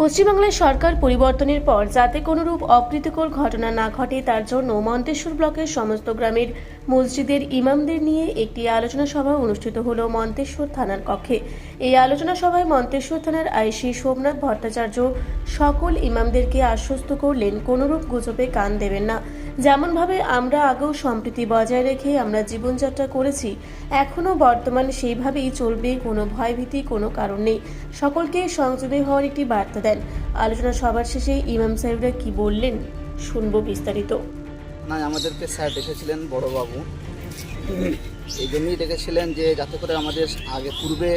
পশ্চিমবাংলায় সরকার পরিবর্তনের পর যাতে কোনোরূপ অপ্রীতিকর ঘটনা না ঘটে তার জন্য মন্তেশ্বর ব্লকের সমস্ত গ্রামের মসজিদের ইমামদের নিয়ে একটি আলোচনা সভা অনুষ্ঠিত হলো মন্তেশ্বর থানার কক্ষে। এই আলোচনা সভায় মন্তেশ্বর থানার আইসি সোমনাথ ভট্টাচার্য সকল ইমামদেরকে আশ্বস্ত করলেন কোনোরূপ গুজবে কান দেবেন না। যেমনভাবে আমরা আগেও সম্প্রীতি বজায় রেখে আমরা জীবনযাত্রা করেছি, এখনও বর্তমান সেইভাবেই চলবে, কোনো ভয়ভীতি কোনো কারণ নেই। সকলকে সংযমী হওয়ার একটি বার্তা দেন। আলোচনা সবার শেষে ইমাম সাহেবরা কি বললেন শুনবো বিস্তারিত। না, আমাদেরকে স্যার ডেকেছিলেন বড়বাবু, এই জন্যই ডেকেছিলেন যে যাতে করে আমাদের আগে পূর্বে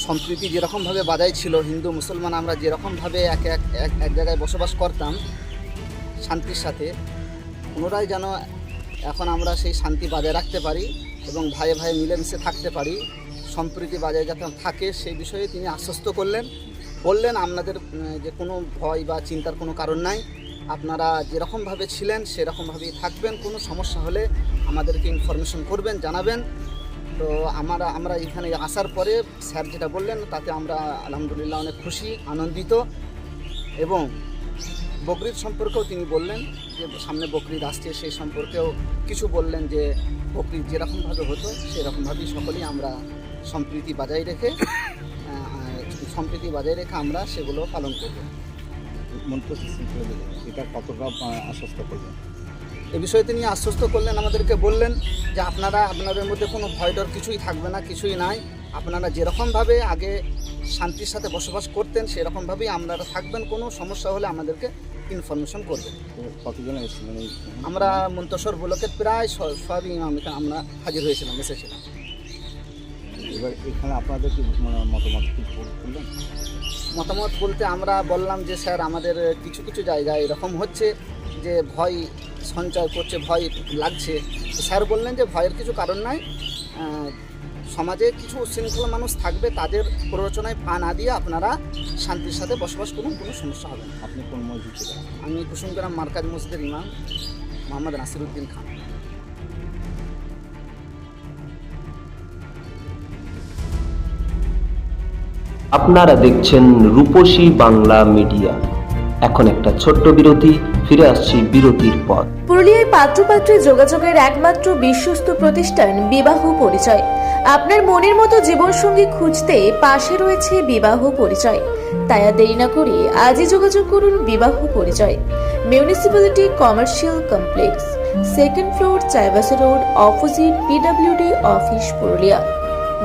সম্প্রীতি যেরকমভাবে বজায় ছিল, হিন্দু মুসলমান আমরা যেরকমভাবে এক জায়গায় বসবাস করতাম শান্তির সাথে, পুনরায় যেন এখন আমরা সেই শান্তি বজায় রাখতে পারি এবং ভাইয়ে ভাইয়ে মিলেমিশে থাকতে পারি, সম্প্রীতি বজায় যাতে থাকে সেই বিষয়ে তিনি আশ্বস্ত বললেন আপনাদের যে কোনো ভয় বা চিন্তার কোনো কারণ নাই, আপনারা যেরকমভাবে ছিলেন সেরকমভাবেই থাকবেন, কোনো সমস্যা হলে আমাদেরকে ইনফরমেশন করবেন, জানাবেন। তো আমরা এখানে আসার পরে স্যার যেটা বললেন তাতে আমরা আলহামদুলিল্লাহ অনেক খুশি, আনন্দিত। এবং বকরিদ সম্পর্কেও তিনি বললেন যে সামনে বকরিদ আসছে, সেই সম্পর্কেও কিছু বললেন যে বকরিদ যেরকমভাবে হতো সেরকমভাবেই সকলেই আমরা সম্প্রীতি বজায় রেখে আমরা সেগুলো পালন করব। এটা কতটা আশ্বস্ত করলেন? এ বিষয়ে তিনি আশ্বস্ত করলেন, আমাদেরকে বললেন যে আপনাদের মধ্যে কোনো ভয় ডর কিছুই থাকবে না, কিছুই নাই। আপনারা যেরকমভাবে আগে শান্তির সাথে বসবাস করতেন সেরকমভাবেই আপনারা থাকবেন, কোনো সমস্যা হলে আমাদেরকে ইনফরমেশন করবেন। কতজন এসেছিলেন? আমরা মন্তেশ্বর ব্লকের প্রায় সবই ইমাম এখানে আমরা হাজির হয়েছিলাম, এসেছিলাম। এবার এখানে আপনাদের কি মতামত করলেন? মতামত বলতে আমরা বললাম যে স্যার আমাদের কিছু কিছু জায়গায় এরকম হচ্ছে যে ভয় সঞ্চয় করছে, ভয় লাগছে। স্যার বললেন যে ভয়ের কিছু কারণ নাই, সমাজে কিছু উচ্ছৃঙ্খল মানুষ থাকবে, তাদের প্ররোচনায় পা না দিয়ে আপনারা শান্তির সাথে বসবাস করুন, কোনো সমস্যা হবে না। আপনি কোন মসজিদ ছিলেন? আমি কুসুমগ্রাম মার্কাজ মসজিদের ইমাম মোহাম্মদ নাসিরউদ্দিন খান। আপনারা দেখছেন রূপসী বাংলা মিডিয়া। এখন একটা ছোট্ট বিরতি, ফিরে আসছি বিরতির পর। পুরুলিয়ায় পাত্রপাত্রী যোগাযোগের একমাত্র বিশ্বস্ত প্রতিষ্ঠান বিবাহ পরিচয়। আপনার মনের মতো জীবনসঙ্গী খুঁজতে পাশে রয়েছে বিবাহ পরিচয়। তাই আর দেরি না করে আজই যোগাযোগ করুন বিবাহ পরিচয়। Municipality commercial complex, 2nd floor, Chaibasa road, opposite PWD office, Purulia.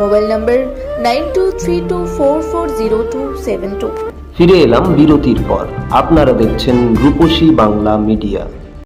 Mobile নম্বর 9232440272। ফিরে এলাম বিরতির পর। আপনারা দেখছেন রূপসী বাংলা মিডিয়া।